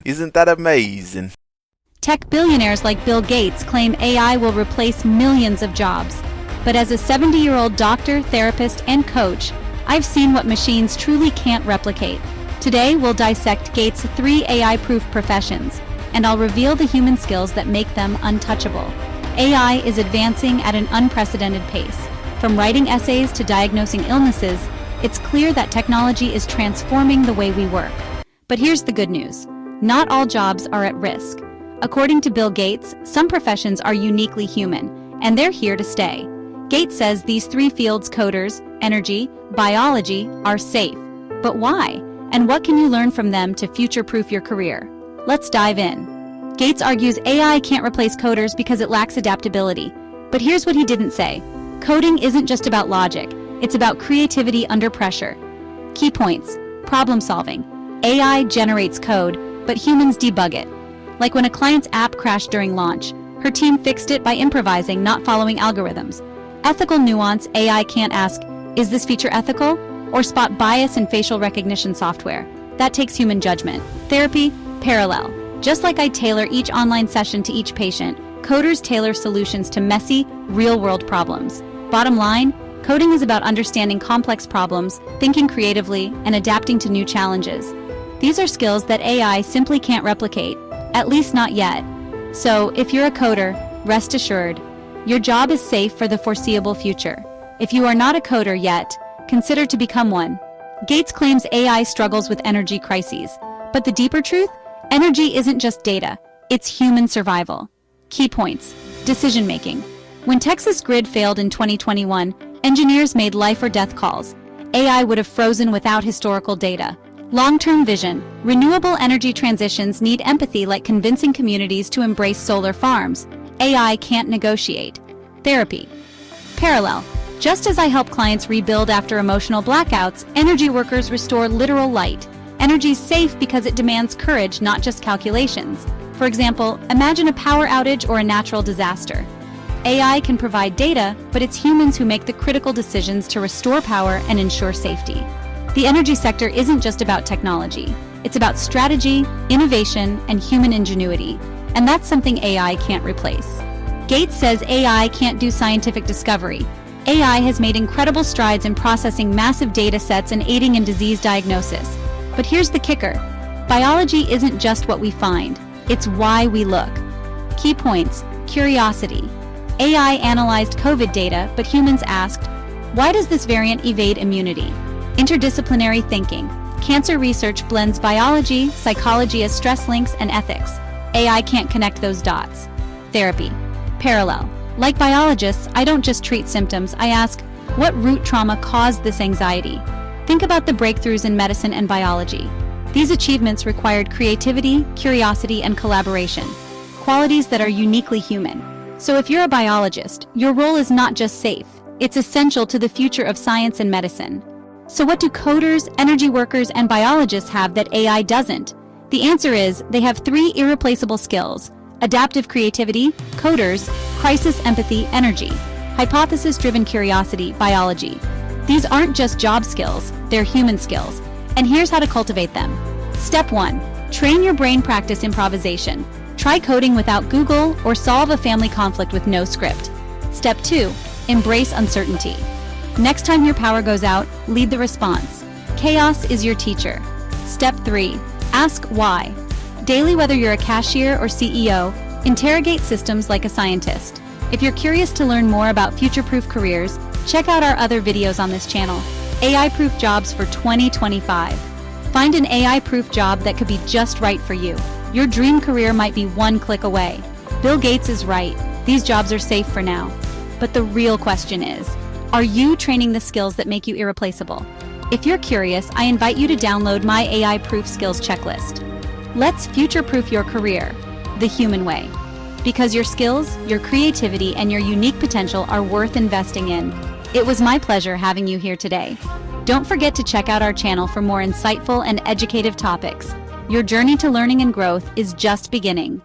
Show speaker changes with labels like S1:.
S1: Isn't that amazing?
S2: Tech billionaires like Bill Gates claim AI will replace millions of jobs. But as a 70-year-old doctor, therapist, and coach, I've seen what machines truly can't replicate. Today, we'll dissect Gates' 3 AI-proof professions, and I'll reveal the human skills that make them untouchable. AI is advancing at an unprecedented pace. From writing essays to diagnosing illnesses, it's clear that technology is transforming the way we work. But here's the good news. Not all jobs are at risk. According to Bill Gates, some professions are uniquely human, and they're here to stay. Gates says these 3 fields, coders, energy, biology, are safe. But why? And what can you learn from them to future-proof your career? Let's dive in. Gates argues AI can't replace coders because it lacks adaptability. But here's what he didn't say. Coding isn't just about logic. It's about creativity under pressure. Key points. Problem solving. AI generates code, but humans debug it. Like when a client's app crashed during launch, her team fixed it by improvising, not following algorithms. Ethical nuance. AI can't ask, is this feature ethical? Or spot bias in facial recognition software. That takes human judgment. Therapy. Parallel. Just like I tailor each online session to each patient, coders tailor solutions to messy, real-world problems. Bottom line, coding is about understanding complex problems, thinking creatively, and adapting to new challenges. These are skills that AI simply can't replicate, at least not yet. So, if you're a coder, rest assured, your job is safe for the foreseeable future. If you are not a coder yet, consider to become one. Gates claims AI struggles with energy crises, but the deeper truth? Energy isn't just data, it's human survival. Key points. Decision-making. When Texas Grid failed in 2021, engineers made life or death calls. AI would have frozen without historical data. Long-term vision. Renewable energy transitions need empathy, like convincing communities to embrace solar farms. AI can't negotiate. Therapy. Parallel. Just as I help clients rebuild after emotional blackouts, energy workers restore literal light. Energy's safe because it demands courage, not just calculations. For example, imagine a power outage or a natural disaster. AI can provide data, but it's humans who make the critical decisions to restore power and ensure safety. The energy sector isn't just about technology. It's about strategy, innovation, and human ingenuity. And that's something AI can't replace. Gates says AI can't do scientific discovery. AI has made incredible strides in processing massive data sets and aiding in disease diagnosis. But here's the kicker. Biology isn't just what we find. It's why we look. Key points. Curiosity. AI analyzed COVID data, but humans asked, why does this variant evade immunity? Interdisciplinary thinking. Cancer research blends biology, psychology as stress links, and ethics. AI can't connect those dots. Therapy. Parallel. Like biologists, I don't just treat symptoms, I ask, what root trauma caused this anxiety? Think about the breakthroughs in medicine and biology. These achievements required creativity, curiosity, and collaboration, qualities that are uniquely human. So if you're a biologist, your role is not just safe, it's essential to the future of science and medicine. So what do coders, energy workers, and biologists have that AI doesn't? The answer is, they have 3 irreplaceable skills: adaptive creativity, coders; crisis empathy, energy; hypothesis-driven curiosity, biology. These aren't just job skills, they're human skills. And here's how to cultivate them. Step 1. Train your brain, practice improvisation. Try coding without Google or solve a family conflict with no script. Step 2. Embrace uncertainty. Next time your power goes out, lead the response. Chaos is your teacher. Step 3. Ask why. Daily, whether you're a cashier or CEO, interrogate systems like a scientist. If you're curious to learn more about future-proof careers, check out our other videos on this channel. AI-proof jobs for 2025. Find an AI-proof job that could be just right for you. Your dream career might be one click away. Bill Gates is right. These jobs are safe for now. But the real question is, are you training the skills that make you irreplaceable? If you're curious, I invite you to download my AI-proof skills checklist. Let's future-proof your career the human way. Because your skills, your creativity, and your unique potential are worth investing in. It was my pleasure having you here today. Don't forget to check out our channel for more insightful and educative topics. Your journey to learning and growth is just beginning.